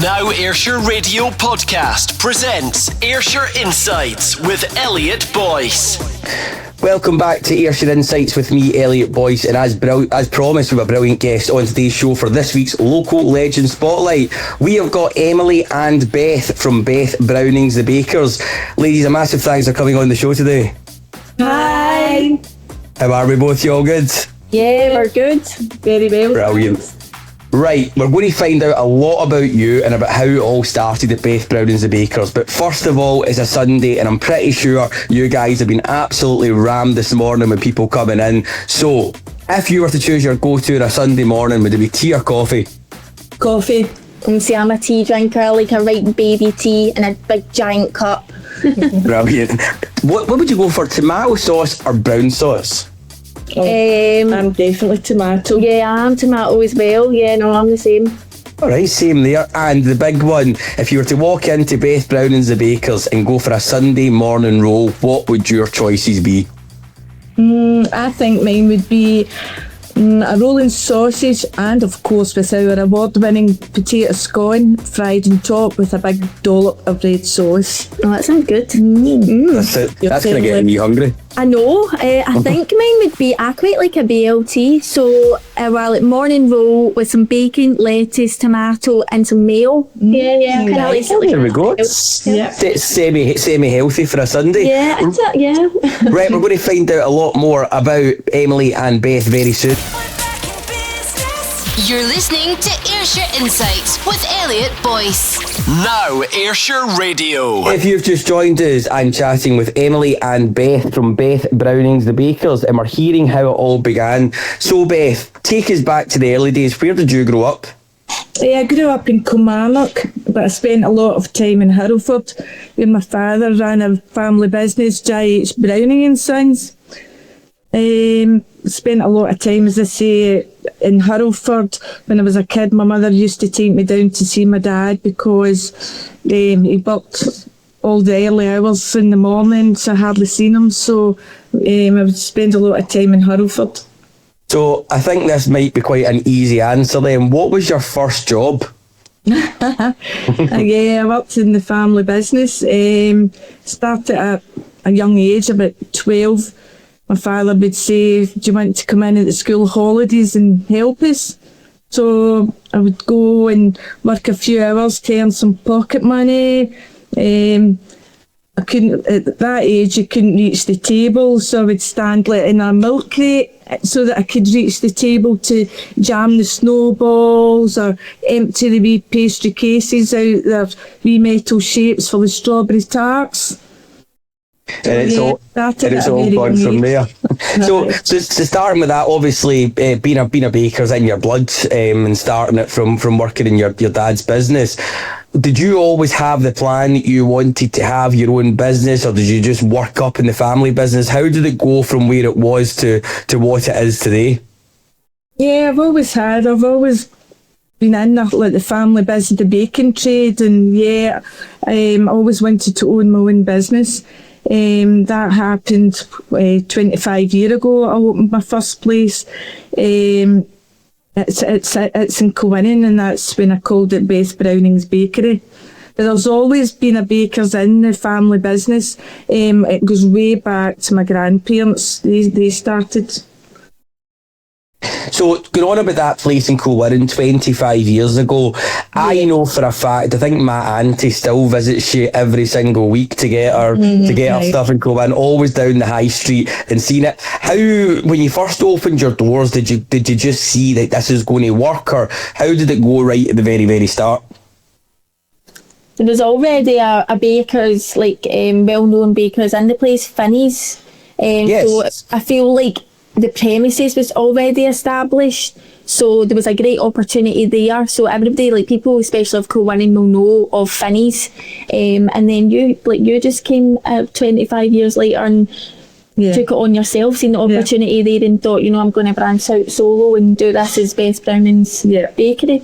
Now Ayrshire Radio podcast presents Ayrshire Insights with Elliot Boyce. Welcome back to Ayrshire Insights with me, Elliot Boyce, and as promised, we have a brilliant guest on today's show for this week's Local Legend Spotlight. We have got Emily and Beth from Beth Browning's The Bakers. Ladies, a massive thanks for coming on the show today. Hi. How are we both? You all good? Yeah, we're good. Very well. Brilliant. Right, we're going to find out a lot about you and about how it all started at Beth Browning's The Bakers. But first of all, it's a Sunday and I'm pretty sure you guys have been absolutely rammed this morning with people coming in. So, if you were to choose your go-to on a Sunday morning, would it be tea or coffee? Coffee. See, I'm a tea drinker. I like a right baby tea in a big giant cup. Brilliant. What would you go for, tomato sauce or brown sauce? I'm definitely tomato. Yeah, I'm tomato as well. Yeah, no, I'm the same. Alright, same there. And the big one, if you were to walk into Beth Browning's The Bakers and go for a Sunday morning roll, what would your choices be? I think mine would be a rolling sausage and, of course, with our award-winning potato scone fried on top with a big dollop of red sauce. Oh, that sounds good. That's it. That's going to get me hungry. I know. I think mine would be, I quite like a BLT. So, like morning roll with some bacon, lettuce, tomato and some mayo. Yeah. Kind of like There we go. Yeah. Semi-healthy for a Sunday. Yeah, it's yeah. Right, we're going to find out a lot more about Emily and Beth very soon. You're listening to Ayrshire Insights with Elliot Boyce. Now Ayrshire Radio. If you've just joined us, I'm chatting with Emily and Beth from Beth Browning's The Bakers, and we're hearing how it all began. So Beth, take us back to the early days. Where did you grow up? I grew up in Kilmarnock, but I spent a lot of time in Hurlford, where my father ran a family business, J.H. Browning and Sons. Spent a lot of time, as I say, in Hurlford. When I was a kid, my mother used to take me down to see my dad because he worked all the early hours in the morning, so I hardly seen him. So I would spend a lot of time in Hurlford. So I think this might be quite an easy answer then. What was your first job? Yeah, I worked in the family business. Started at a young age, about 12. My father would say, do you want to come in at the school holidays and help us? So I would go and work a few hours to earn some pocket money. I couldn't, at that age, you couldn't reach the table, so I would stand like in a milk crate so that I could reach the table to jam the snowballs or empty the wee pastry cases out their wee metal shapes for the strawberry tarts. And it's all gone from there. So starting with that, obviously being a baker's in your blood, and starting it from working in your dad's business. Did you always have the plan that you wanted to have your own business, or did you just work up in the family business? How did it go from where it was to what it is today? Yeah, I've always been in the family business, the baking trade, and I always wanted to own my own business. That happened 25 years ago. I opened my first place. It's in Kilwinning, and that's when I called it Beth Browning's Bakery. But there's always been a baker's in the family business. It goes way back to my grandparents. They started. So, going on about that place in Kilwinning 25 years ago, I know for a fact, I think my auntie still visits you every single week to get her stuff in Kilwinning, always down the high street and seeing it. How, when you first opened your doors, did you just see that this is going to work, or how did it go right at the very, very start? There was already a baker's, well-known baker's in the place, Finney's. Yes. So I feel like the premises was already established, so there was a great opportunity there. So everybody, people especially of Kilwinning, will know of Finney's. And then you just came 25 years later and took it on yourself, seen the opportunity there and thought, I'm going to branch out solo and do this as Beth Browning's Bakery.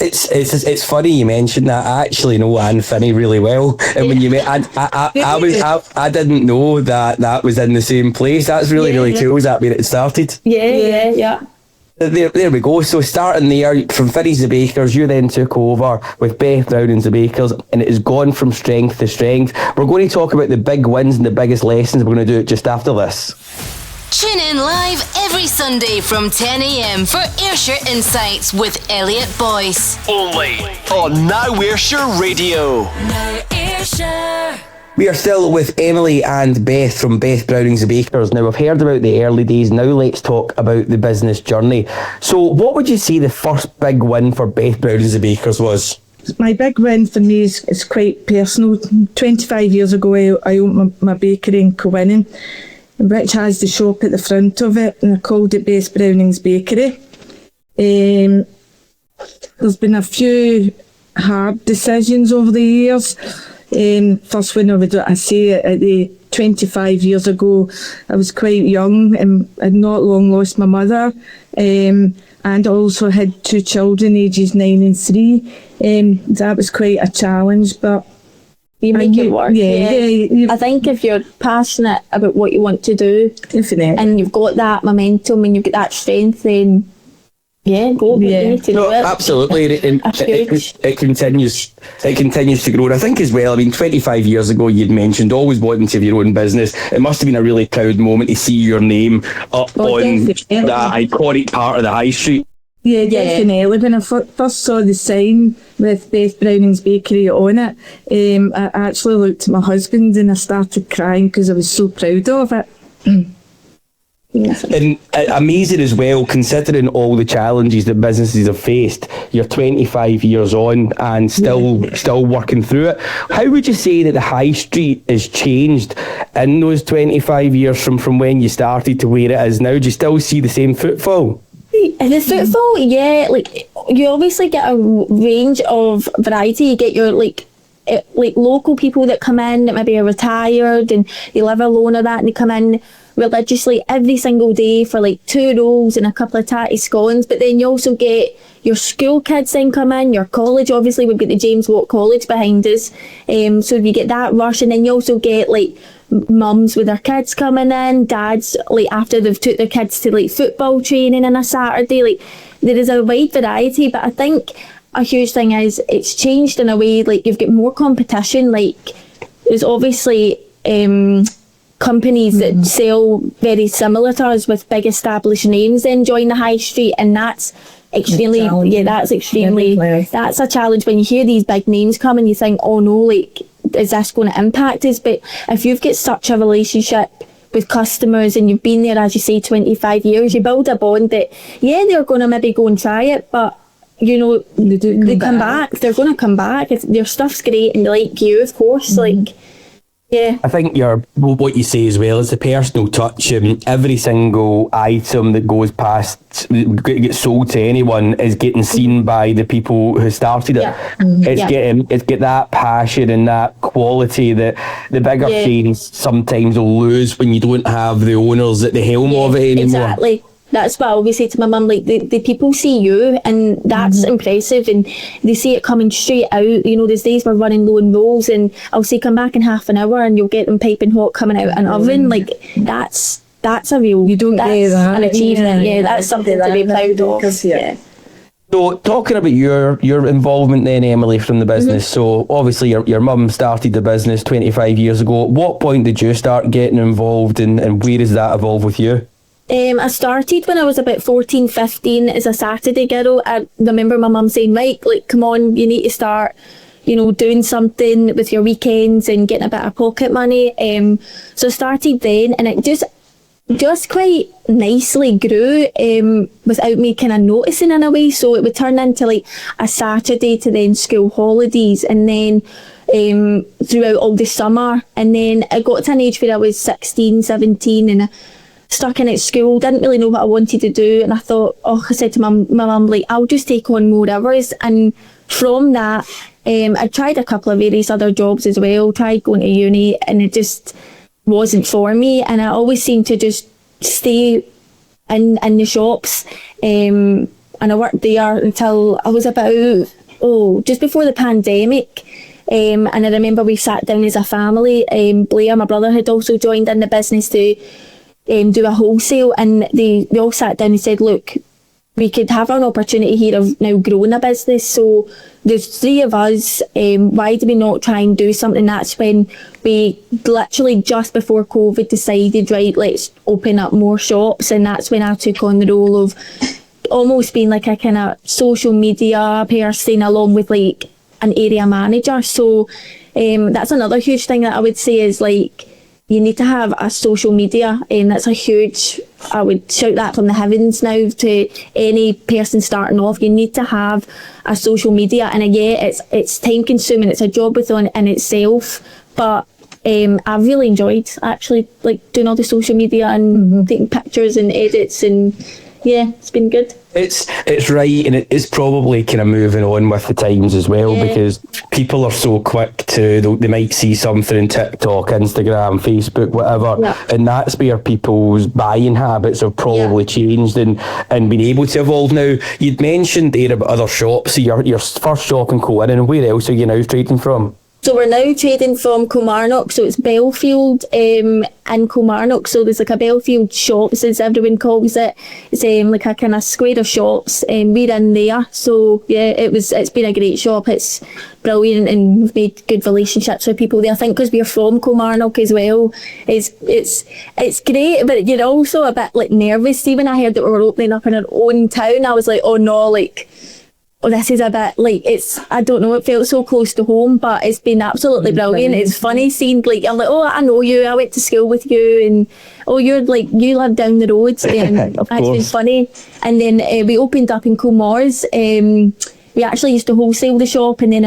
It's funny you mentioned that. I actually know Anne Finney really well, and when you met, I didn't know that was in the same place. That's really cool. Is that where it started? Yeah. There we go. So starting there from Finny's the Bakers, you then took over with Beth Browning's the Bakers, and it has gone from strength to strength. We're going to talk about the big wins and the biggest lessons. We're going to do it just after this. Tune in live every Sunday from 10 a.m. for Ayrshire Insights with Elliot Boyce. Only on Now Ayrshire Radio. Now Ayrshire. We are still with Emily and Beth from Beth Browning's the Bakers. Now, we've heard about the early days. Now let's talk about the business journey. So what would you say the first big win for Beth Browning's the Bakers was? My big win for me is quite personal. 25 years ago, I opened my bakery in Corinning, which has the shop at the front of it, and I called it Beth Browning's Bakery. There's been a few hard decisions over the years. First one, I say at the 25 years ago, I was quite young and had not long lost my mother, and I also had two children, ages 9 and 3. That was quite a challenge, but you make it work. Yeah. I think if you're passionate about what you want to do, Definitely. and you've got that momentum and you've got that strength, then go. Yeah. You need to No, do it. absolutely. It continues to grow. And I think as well, 25 years ago, you'd mentioned always wanting to have your own business. It must have been a really proud moment to see your name up on definitely. that iconic part of the high street. Yeah, definitely. When I first saw the sign with Beth Browning's Bakery on it, I actually looked at my husband and I started crying because I was so proud of it. And amazing as well, considering all the challenges that businesses have faced. You're 25 years on and still working through it. How would you say that the high street has changed in those 25 years from when you started to where it is now? Do you still see the same footfall? The footfall, like you obviously get a range of variety. You get your like local people that come in that maybe are retired and they live alone or that, and they come in religiously every single day for like 2 rolls and a couple of tatty scones. But then you also get your school kids then come in, your college, obviously we've got the James Watt College behind us, so you get that rush. And then you also get like mums with their kids coming in, dads like after they've took their kids to like football training on a Saturday. Like there is a wide variety, but I think a huge thing is it's changed in a way, like you've got more competition. Like there's obviously companies that sell very similar to us with big established names then join the high street, and that's extremely that's a challenge when you hear these big names come and you think, oh no, like is this going to impact us? But if you've got such a relationship with customers and you've been there, as you say, 25 years, you build a bond that they're going to maybe go and try it, but you know they come back. They're going to come back if their stuff's great and they like you, of course. Like I think what you say as well is the personal touch. Every single item that goes past, gets sold to anyone, is getting seen by the people who started it. It's get that passion and that quality that the bigger chains sometimes will lose when you don't have the owners at the helm of it anymore. Exactly. That's what I always say to my mum, like the people see you and that's impressive, and they see it coming straight out. You know, there's days we're running low in rolls and I'll say come back in half an hour and you'll get them piping hot coming out an oven. Like that's a real, you don't get that. An achievement. That's something to be proud of. So talking about your involvement then, Emily, from the business, so obviously your mum started the business 25 years ago. At what point did you start getting involved and where does that evolve with you? I started when I was about 14, 15 as a Saturday girl. I remember my mum saying, right, like, come on, you need to start, you know, doing something with your weekends and getting a bit of pocket money. So I started then, and it just quite nicely grew without me kind of noticing in a way. So it would turn into like a Saturday to then school holidays, and then throughout all the summer. And then I got to an age where I was 16, 17 and stuck in at school, didn't really know what I wanted to do, and I thought, I said to my mum, like, I'll just take on more hours. And from that, I tried a couple of various other jobs as well, tried going to uni, and it just wasn't for me. And I always seemed to just stay in the shops, and I worked there until I was about just before the pandemic. And I remember we sat down as a family. Blair, my brother, had also joined in the business to do a wholesale, and they all sat down and said, look, we could have an opportunity here of now growing a business. So there's 3 of us. Why do we not try and do something? That's when we literally just before COVID decided, right, let's open up more shops. And that's when I took on the role of almost being like a kind of social media person along with like an area manager. So that's another huge thing that I would say is like, you need to have a social media, and that's a huge, I would shout that from the heavens now to any person starting off. You need to have a social media, and it's time consuming, it's a job within in itself, but I really enjoyed actually like doing all the social media and taking pictures and edits, and yeah, it's been good. It's right, and it is probably kind of moving on with the times as well, because people are so quick to, they might see something on TikTok, Instagram, Facebook, whatever, and that's where people's buying habits have probably changed and been able to evolve. Now, you'd mentioned there about other shops, so your first shop in Corinne, where else are you now trading from? So we're now trading from Kilmarnock, so it's Belfield and Kilmarnock. So there's like a Belfield shops, as everyone calls it. It's like a kind of square of shops, and we're in there. So yeah, it's been a great shop. It's brilliant, and we've made good relationships with people there. I think because we're from Kilmarnock as well, it's great. But you're also a bit like nervous. See, when I heard that we were opening up in our own town, I was like, oh no, like, oh, this is a bit like, I don't know, it felt so close to home, but it's been absolutely brilliant. It's funny seeing, like, I'm like, oh, I know you, I went to school with you, and oh, you're like, you live down the road, and it's been funny. And then we opened up in Coolmores. We actually used to wholesale the shop, and then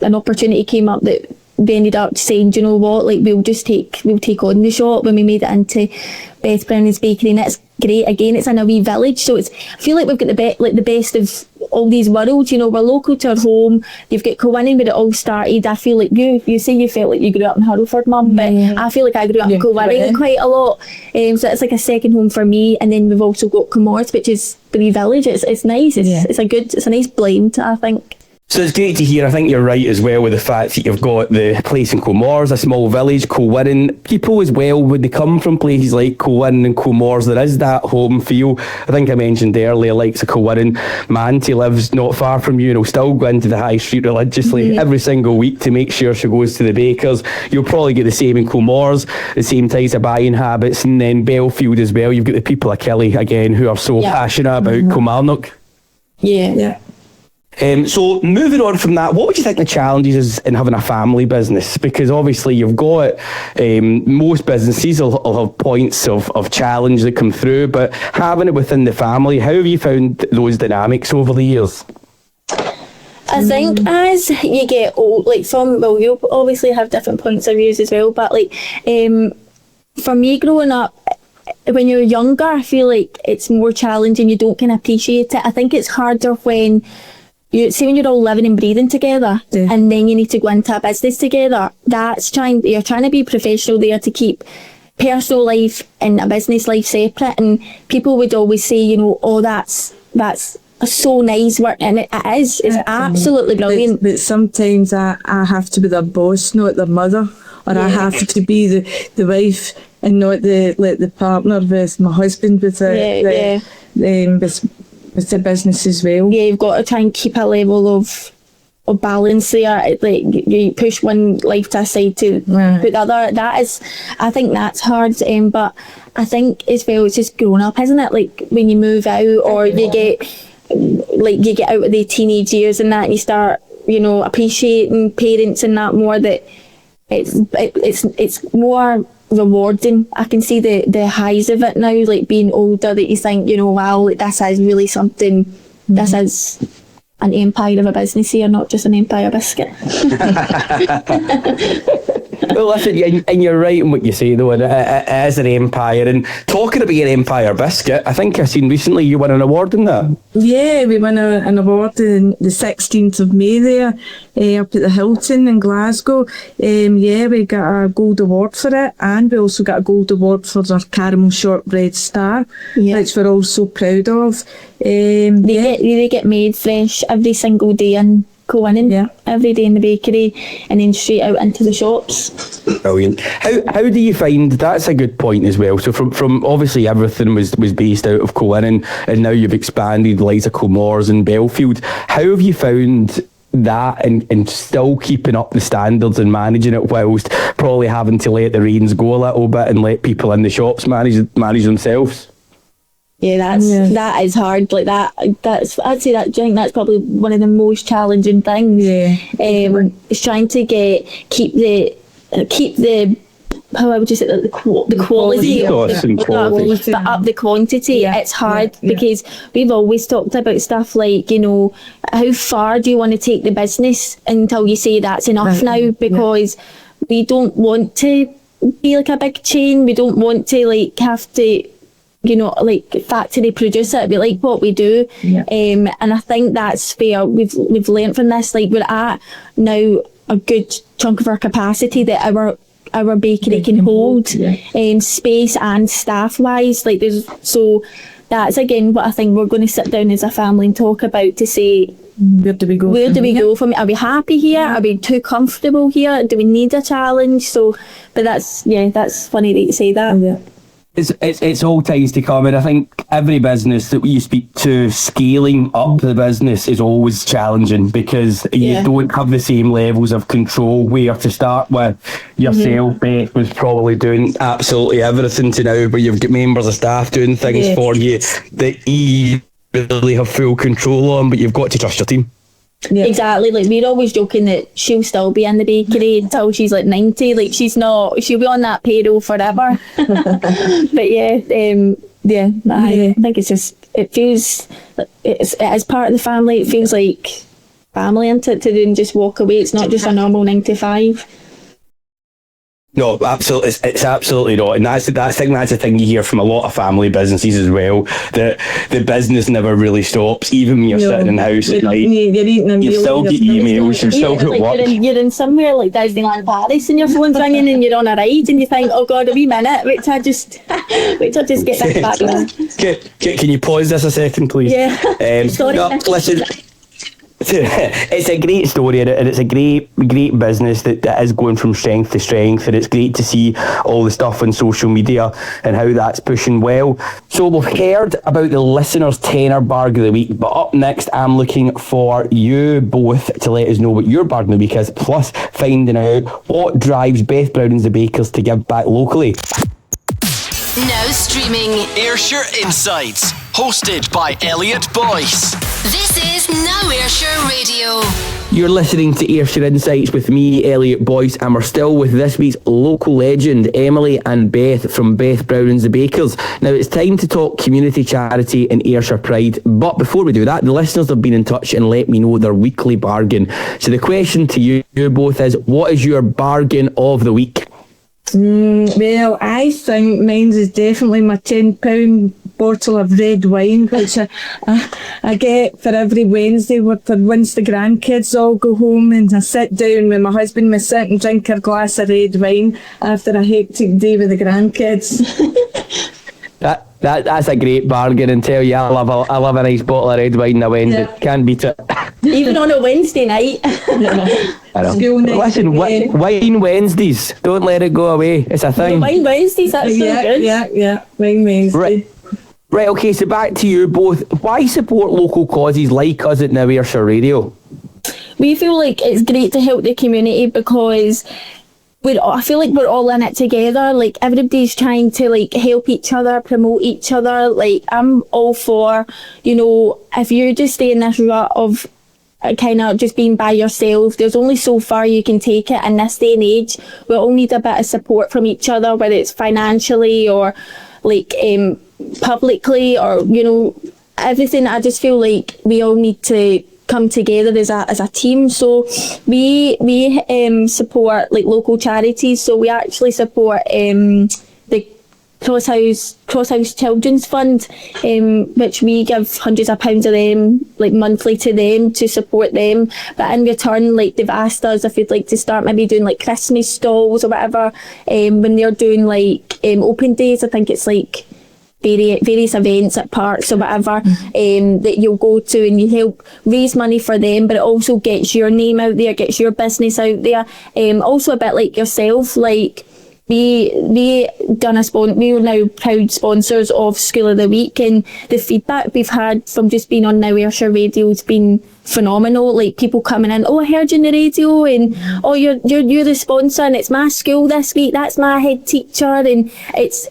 an opportunity came up that we ended up saying, do you know what, like, we'll take on the shop, when we made it into Beth Browning's bakery, and it's great. Again, it's in a wee village, so I feel like we've got the best of all these worlds. You know, we're local to our home. You've got Kilwinning where it all started. I feel like you say you felt like you grew up in Hurlford, Mum, but I feel like I grew up in Kilwinning quite a lot. So it's like a second home for me. And then we've also got Kilmores, which is the wee village. It's nice. It's a nice blend, I think. So it's great to hear. I think you're right as well with the fact that you've got the place in Kilmores, a small village, Kilwinning. People as well, when they come from places like Kilwinning and Kilmores, there is that home feel. I think I mentioned earlier, like a Kilwinning Manty lives not far from you, and will still go into the high street religiously every single week to make sure she goes to the bakers. You'll probably get the same in Kilmores, the same types of buying habits, and then Belfield as well. You've got the people of Kelly again who are so passionate about Kilmarnock. Yeah. So moving on from that, what would you think the challenges is in having a family business? Because obviously you've got most businesses will have points of challenge that come through, but having it within the family, how have you found those dynamics over the years? I think as you get old, you'll obviously have different points of views as well, but like for me growing up, when you're younger, I feel like it's more challenging. You don't kind of appreciate it. I think it's harder when when you're all living and breathing together, and then you need to go into a business together. You're trying to be professional there to keep personal life and a business life separate. And people would always say, you know, oh, that's so nice work, and it is. It's absolutely brilliant. But sometimes I have to be their boss, not their mother, or I have to be the wife and not the partner with my husband with with the business as well. Yeah, you've got to try and keep a level of balance there. Like you push one life to a side to put the other. I think that's hard. But I think as well, it's just growing up, isn't it? Like when you move out, or you get out of the teenage years and that, and you start, you know, appreciating parents and that more. That it's more rewarding. I can see the highs of it now, like being older, that you think, you know, wow, like this is really something. This is an empire of a business here, not just an empire biscuit. Well, listen, and you're right in what you say, though, and it is an empire. And talking about an empire biscuit, I think I've seen recently you won an award in that. Yeah, we won an award on the 16th of May there, up at the Hilton in Glasgow. We got a gold award for it, and we also got a gold award for our caramel shortbread star, which we're all so proud of. They get made fresh every single day in co-winning every day in the bakery and then straight out into the shops. Brilliant. How do you find, that's a good point as well, so from obviously everything was based out of co-winning, and now you've expanded like Kilmore's and Belfield. How have you found that and still keeping up the standards and managing it whilst probably having to let the reins go a little bit and let people in the shops manage themselves? Yeah, that is hard. Like that's I'd say that. I think that's probably one of the most challenging things. Yeah, is trying to keep the how I would just say the quality, but up the quantity. Yeah, it's hard because we've always talked about stuff like, you know, how far do you want to take the business until you say that's enough now, because we don't want to be like a big chain. We don't want to like have to, you know, like factory produce it. We like what we do, and I think that's fair. We've learned from this. Like, we're at now a good chunk of our capacity that our bakery can hold, space and staff wise. Like, so that's again what I think we're going to sit down as a family and talk about, to say, where do we go from it? Are we happy here? Are we too comfortable here? Do we need a challenge? So, but that's funny that you say that. Yeah. It's all times to come, and I think every business that you speak to, scaling up the business is always challenging, because you don't have the same levels of control. Where to start with yourself, Beth was probably doing absolutely everything to now, but you've got members of staff doing things for you that you really have full control on, but you've got to trust your team. Yeah. Exactly. Like, we're always joking that she'll still be in the bakery until she's like 90. Like, she'll be on that payroll forever. But I think it's just, it feels like it is part of the family. It feels like family, isn't it, to then just walk away. It's not just a normal 9 to 5. No, absolutely, it's absolutely not, and that's the thing you hear from a lot of family businesses as well. That the business never really stops, even when you're sitting in the house at night. You still get emails, you still get work. You're in somewhere like Disneyland Paris, and your phone's ringing, and you're on a ride, and you think, oh God, a wee minute, wait till I just get this back on. Can you pause this a second, please? Yeah. Sorry. No, listen. It's a great story, and it's a great business that is going from strength to strength, and it's great to see all the stuff on social media and how that's pushing well. So we've heard about the listeners' tenner bargain of the week, but up next I'm looking for you both to let us know what your bargain of the week is, plus finding out what drives Beth Browning's The Bakers to give back locally. Now streaming Ayrshire Insights, hosted by Elliot Boyce. This is Now Ayrshire Radio. You're listening to Ayrshire Insights with me, Elliot Boyce, and we're still with this week's local legend, Emily and Beth from Beth Browning's The Bakers. Now, it's time to talk community charity and Ayrshire Pride, but before we do that, the listeners have been in touch and let me know their weekly bargain. So the question to you both is, what is your bargain of the week? Well, I think mine is definitely my £10 bottle of red wine, which I get for every Wednesday, for once the grandkids all go home, and I sit down with my husband, we sit and drink a glass of red wine after a hectic day with the grandkids. That's a great bargain, and tell you, I love a nice bottle of red wine on a Wednesday. Can't beat it. Even on a Wednesday night. I know. Listen, wine Wednesdays, don't let it go away. It's a thing. Wine Wednesdays, that's so good. Yeah, wine Wednesday. Right, okay, so back to you both. Why support local causes like us at Now Ayrshire Radio? We feel like it's great to help the community because I feel like we're all in it together. Like, everybody's trying to like help each other, promote each other. Like, I'm all for, you know, if you just stay in this rut of kind of just being by yourself, there's only so far you can take it in this day and age. We all need a bit of support from each other, whether it's financially or like publicly, or, you know, everything. I just feel like we all need to come together as a team. So we support like local charities. So we actually support the Crosshouse Children's Fund, which we give hundreds of pounds of them like monthly to them to support them. But in return, like, they've asked us if we'd like to start maybe doing like Christmas stalls or whatever, when they're doing like open days. I think it's like various events at parks or whatever that you'll go to, and you help raise money for them, but it also gets your name out there, gets your business out there. Also a bit like yourself, like we are now proud sponsors of School of the Week, and the feedback we've had from just being on Now Ayrshire Radio has been phenomenal. Like people coming in, oh, I heard you on the radio, and oh, you're the sponsor, and it's my school this week, that's my head teacher, and it's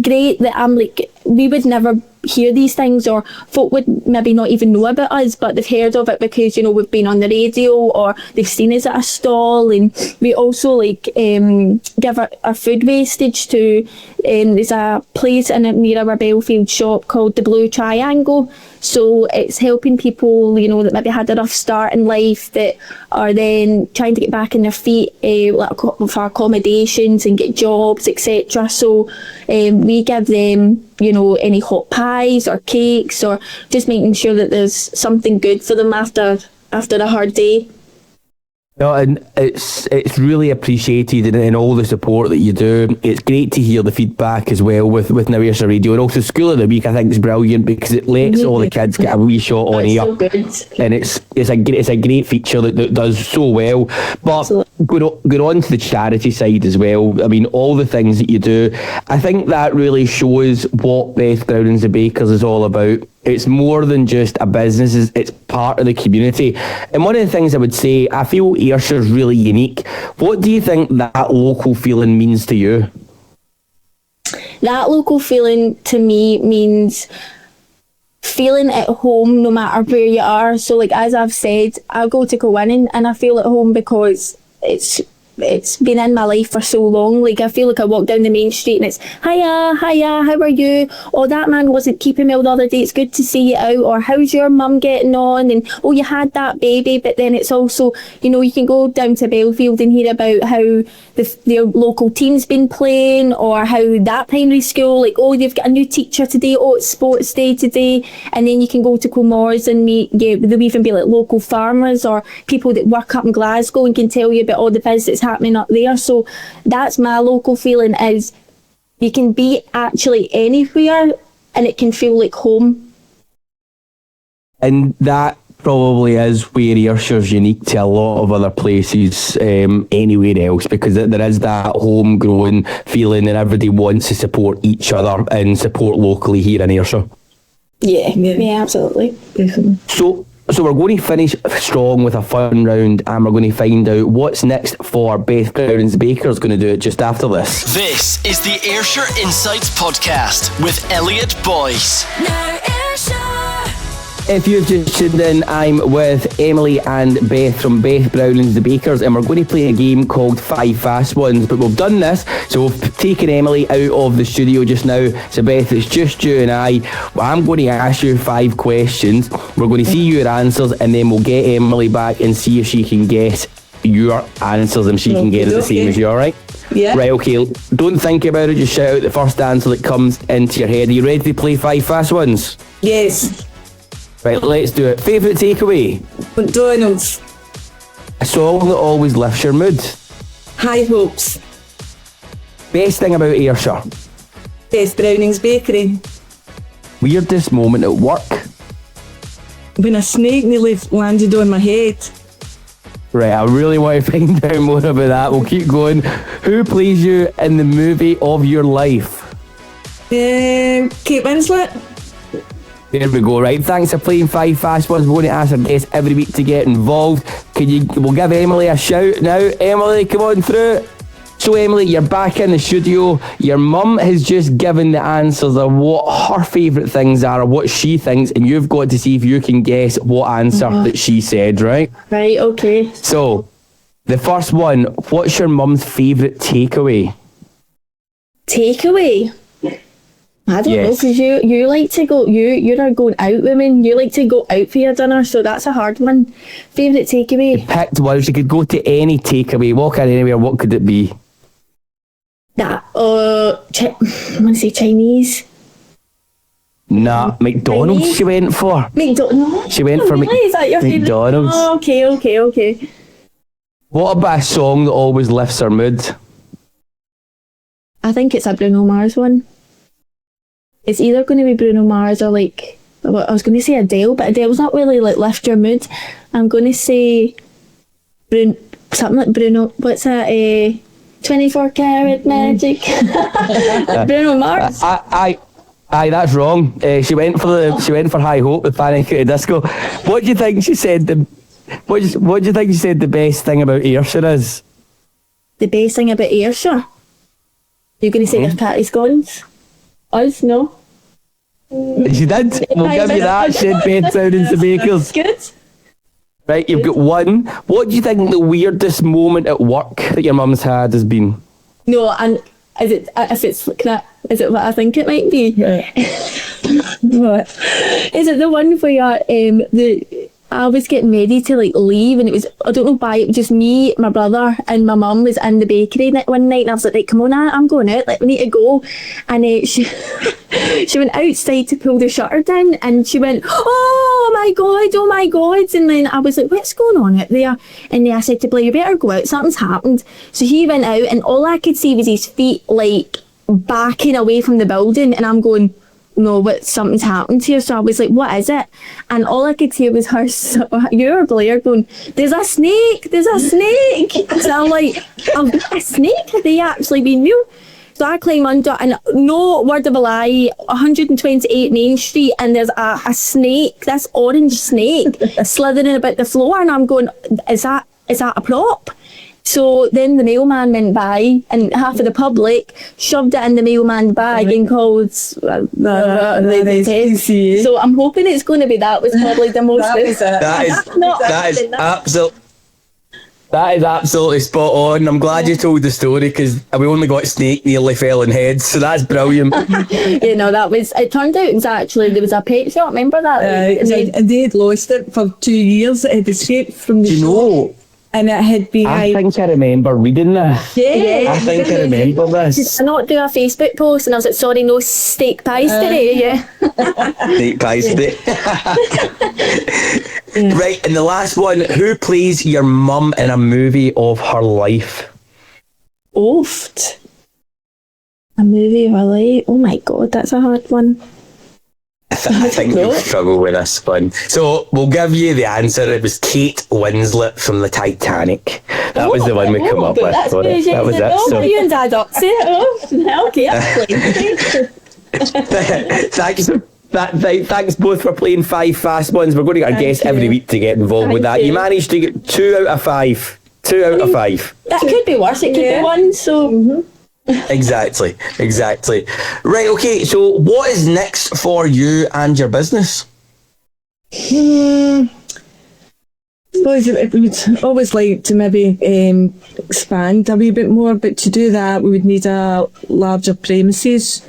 great that I'm like, we would never hear these things, or folk would maybe not even know about us, but they've heard of it because, you know, we've been on the radio or they've seen us at a stall. And we also like give our food wastage to there's a place near our Belfield shop called the Blue Triangle. So it's helping people, you know, that maybe had a rough start in life, that are then trying to get back on their feet, like for accommodations and get jobs, etc. So we give them, you know, any hot pies or cakes, or just making sure that there's something good for them after a hard day. No, and it's really appreciated in all the support that you do. It's great to hear the feedback as well with Now Ayrshire Radio, and also School of the Week. I think is brilliant because it lets all the kids get a wee shot on here, so and it's a great feature that does so well. But going on to the charity side as well, I mean, all the things that you do, I think that really shows what Beth Browning's the Bakers is all about. It's more than just a business, it's part of the community. And one of the things I would say, I feel Ayrshire is really unique. What do you think that local feeling means to you? That local feeling to me means feeling at home no matter where you are. So like, as I've said, I go to Kilwinning and I feel at home because it's been in my life for so long. Like, I feel like I walk down the main street and it's, hiya, how are you? Oh, that man wasn't keeping well the other day, it's good to see you out. Or how's your mum getting on? And oh, you had that baby. But then it's also, you know, you can go down to Belfield and hear about how their local team's been playing, or how that primary school, like, oh, they've got a new teacher today, oh, it's sports day today. And then you can go to Kilmores and meet, there'll even be like local farmers or people that work up in Glasgow and can tell you about all the business happening up there. So that's my local feeling, is you can be actually anywhere and it can feel like home. And that probably is where Ayrshire's unique to a lot of other places anywhere else, because there is that homegrown feeling and everybody wants to support each other and support locally here in Ayrshire. Yeah, absolutely. Definitely. So we're going to finish strong with a fun round, and we're going to find out what's next for Beth Browning's Bakers. Going to do it just after this. This is the Ayrshire Insights podcast with Elliot Boyce. Now Ayrshire. If you've just tuned in, I'm with Emily and Beth from Beth Browning's The Bakers, and we're going to play a game called 5 Fast Ones. But we've done this, so we've taken Emily out of the studio just now. So Beth, it's just you and I. I'm going to ask you 5 questions. We're going to see your answers, and then we'll get Emily back and see if she can guess your answers, and she can get it the same as you, alright? Yeah. Right, okay. Don't think about it, just shout out the first answer that comes into your head. Are you ready to play 5 Fast Ones? Yes. Right, let's do it. Favourite takeaway? McDonald's. A song that always lifts your mood. High hopes. Best thing about Ayrshire? Beth Browning's Bakery. Weirdest moment at work? When a snake nearly landed on my head. Right, I really want to find out more about that. We'll keep going. Who plays you in the movie of your life? Kate Winslet. There we go. Right, thanks for playing 5 Fast Ones. We're going to ask our guests every week to get involved. We'll give Emily a shout now. Emily, come on through. So Emily, you're back in the studio. Your mum has just given the answers of what her favourite things are, or what she thinks, and you've got to see if you can guess what answer that she said, right? Right, okay. So, the first one, what's your mum's favourite takeaway? Takeaway? I don't know, because you like to go, you're a going out woman, you like to go out for your dinner, so that's a hard one. Favourite takeaway? You picked one, you could go to any takeaway, walk in anywhere, what could it be? I want to say Chinese. Nah, McDonald's Chinese? She went for. McDonald's? She went for Is that your favourite? McDonald's. Oh, okay. What about a song that always lifts her mood? I think it's a Bruno Mars one. it's either going to be Bruno Mars or like, well, I was going to say Adele, but Adele's not really like lift your mood. I'm going to say something like Bruno, what's that, 24 karat magic. Bruno Mars. Aye, that's wrong. She went for High Hope with Panic at the Disco. What do you think she said? What do you think she said the best thing about Ayrshire is? The best thing about Ayrshire? You're going to say there's Patty Scones? Us? No. She did. We'll give you that. Shed Bed Sound into Bakers. Good. Right, you've got one. What do you think the weirdest moment at work that your mum's had has been? No, and is it what I think it might be? Yeah. What? Is it the one where I was getting ready to like leave, and it was, I don't know why, it was just me, my brother and my mum was in the bakery one night, and I was like, right, come on, I'm going out, like we need to go. And she went outside to pull the shutter down, and she went, oh my god, and then I was like, what's going on out there? And then I said to Blair, you better go out, something's happened. So he went out, and all I could see was his feet like backing away from the building, and I'm going, no, something's happened here. So I was like, what is it? And all I could hear was you or Blair going, there's a snake. So I'm like, a snake? Have they actually been real? So I climb under, and no word of a lie, 128 Main Street, and there's a snake, this orange snake, slithering about the floor, and I'm going, is that a prop? So then the mailman went by, and half of the public shoved it in the mailman's bag and called the test. So I'm hoping it's going to be that was probably the most. That is absolutely spot on. I'm glad you told the story, because we only got snake nearly fell in heads, so that's brilliant. You know, it turned out it was actually, there was a pet shop, remember that? And they had lost it for 2 years. It had escaped from the shop. And it had been. I think I remember reading this. Yeah. I think I remember this. Did I not do a Facebook post? And I was like, sorry, no steak pies today, yeah. Steak pies today. Right, and the last one, who plays your mum in a movie of her life? Oft. A movie of her life? Oh my god, that's a hard one. I think you'll struggle with this one. So we'll give you the answer. It was Kate Winslet from the Titanic. That was the one we come up with. That was it. So you and Dad up say okay. Thanks both for playing 5 fast ones. We're going to get a guest every week to get involved with that. You managed to get 2 out of 5. 2 out of 5. That could be worse. It could be 1. So. Exactly. Right, okay, so what is next for you and your business? I suppose we would always like to maybe expand a wee bit more, but to do that we would need a larger premises.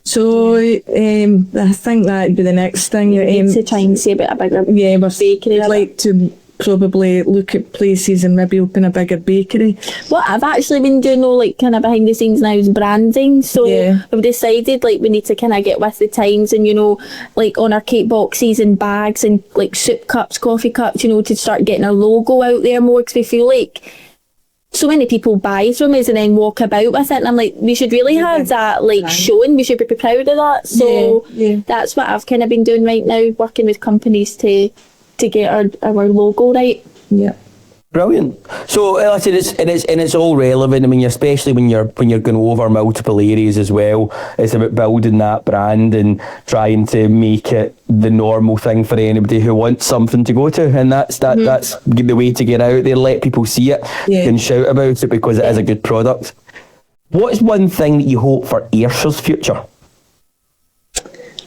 So I think that would be the next thing. To try and see a bit bigger bakery. We'd like to probably look at places and maybe open a bigger bakery. What I've actually been doing, like kind of behind the scenes now, is branding. So we've decided like we need to kind of get with the times, and like on our cake boxes and bags and like soup cups, coffee cups, to start getting our logo out there more, because we feel like so many people buy from us and then walk about with it, and I'm like, we should really have that like showing. We should be proud of that. So that's what I've kind of been doing right now, working with companies to get our logo right. Yeah. Brilliant. So listen, it's all relevant. I mean, especially when you're going over multiple areas as well. It's about building that brand and trying to make it the normal thing for anybody who wants something to go to, and that's the way to get out there. Let people see it and shout about it, because it is a good product. What is one thing that you hope for Ayrshire's future?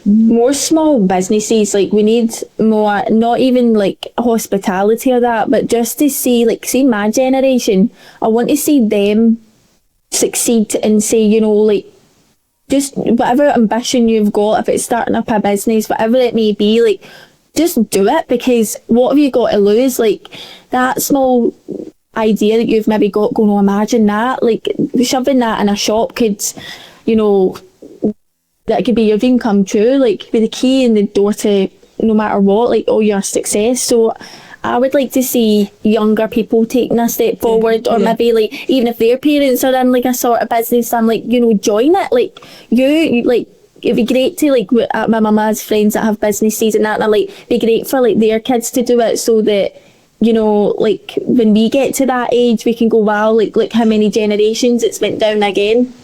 More small businesses. Like we need more, not even like hospitality or that, but just to see my generation, I want to see them succeed and say, like, just whatever ambition you've got, if it's starting up a business, whatever it may be, like, just do it, because what have you got to lose? Like, that small idea that you've maybe got going, imagine that, like, shoving that in a shop could, that could be your dream come true, like be the key in the door to no matter what, like all your success. So I would like to see younger people taking a step forward, or maybe like even if their parents are in like a sort of business, I'm like, join it. Like you like it'd be great to like my mum has friends that have businesses and that, and I like be great for like their kids to do it, so that, you know, like when we get to that age, we can go, wow, like how many generations it's went down again.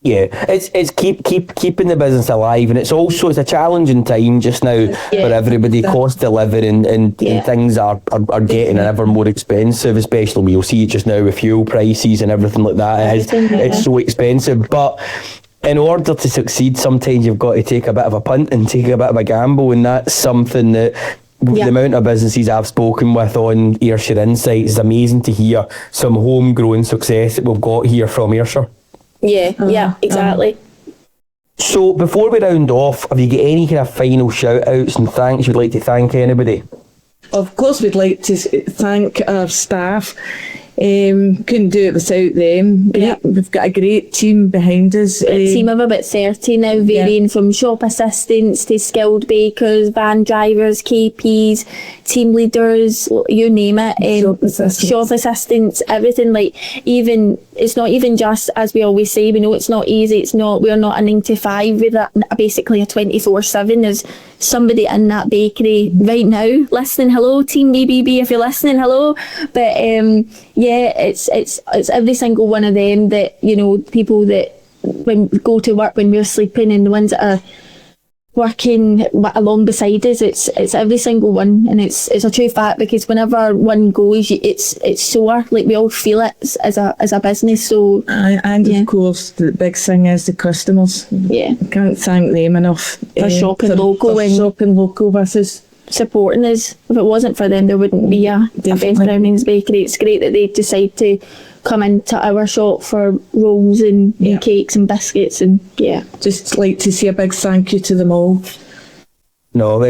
Yeah, it's keeping the business alive, and it's a challenging time just now for everybody. Cost of living and things are getting ever more expensive, especially we'll see it just now with fuel prices and everything like that. It's so expensive, but in order to succeed, sometimes you've got to take a bit of a punt and take a bit of a gamble, and that's something that the amount of businesses I've spoken with on Ayrshire Insights is amazing to hear some homegrown success that we've got here from Ayrshire. Yeah, exactly. So before we round off, have you got any kind of final shout outs and thanks you'd like to thank anybody? Of course, we'd like to thank our staff. Couldn't do it without them. We've got a great team behind us. A team of about 30 now, varying from shop assistants to skilled bakers, van drivers, KPs, team leaders, you name it. Shop assistants, everything. Like, even it's not even just, as we always say, we know it's not easy. We're not a 9 to 5. We're basically a 24/7. There's somebody in that bakery right now listening. Hello, Team BBB, if you're listening, hello. But it's every single one of them that, you know, people that when go to work when we're sleeping, and the ones that are working along beside us, it's every single one, and it's a true fact, because whenever one goes, it's sore. Like, we all feel it as a business. So of course the big thing is the customers. I can't thank them enough for shopping local with us, supporting us. If it wasn't for them, there wouldn't be a Beth Browning's bakery. It's great that they decide to come into our shop for rolls and cakes and biscuits, and just like to say a big thank you to them all. No,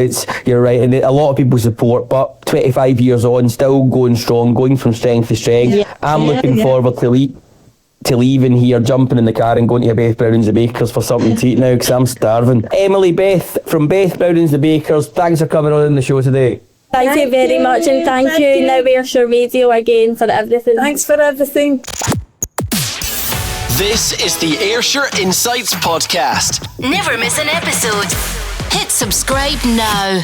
you're right, and a lot of people support, but 25 years on, still going strong, going from strength to strength. I'm looking forward to leaving here, jumping in the car and going to Beth Browning's the Bakers for something to eat now, because I'm starving. Emily, Beth from Beth Browning's the Bakers, thanks for coming on the show today. Thank you very much, and thank you Now Ayrshire Radio again for everything. Thanks for everything. This is the Ayrshire Insights podcast. Never miss an episode. Hit subscribe now.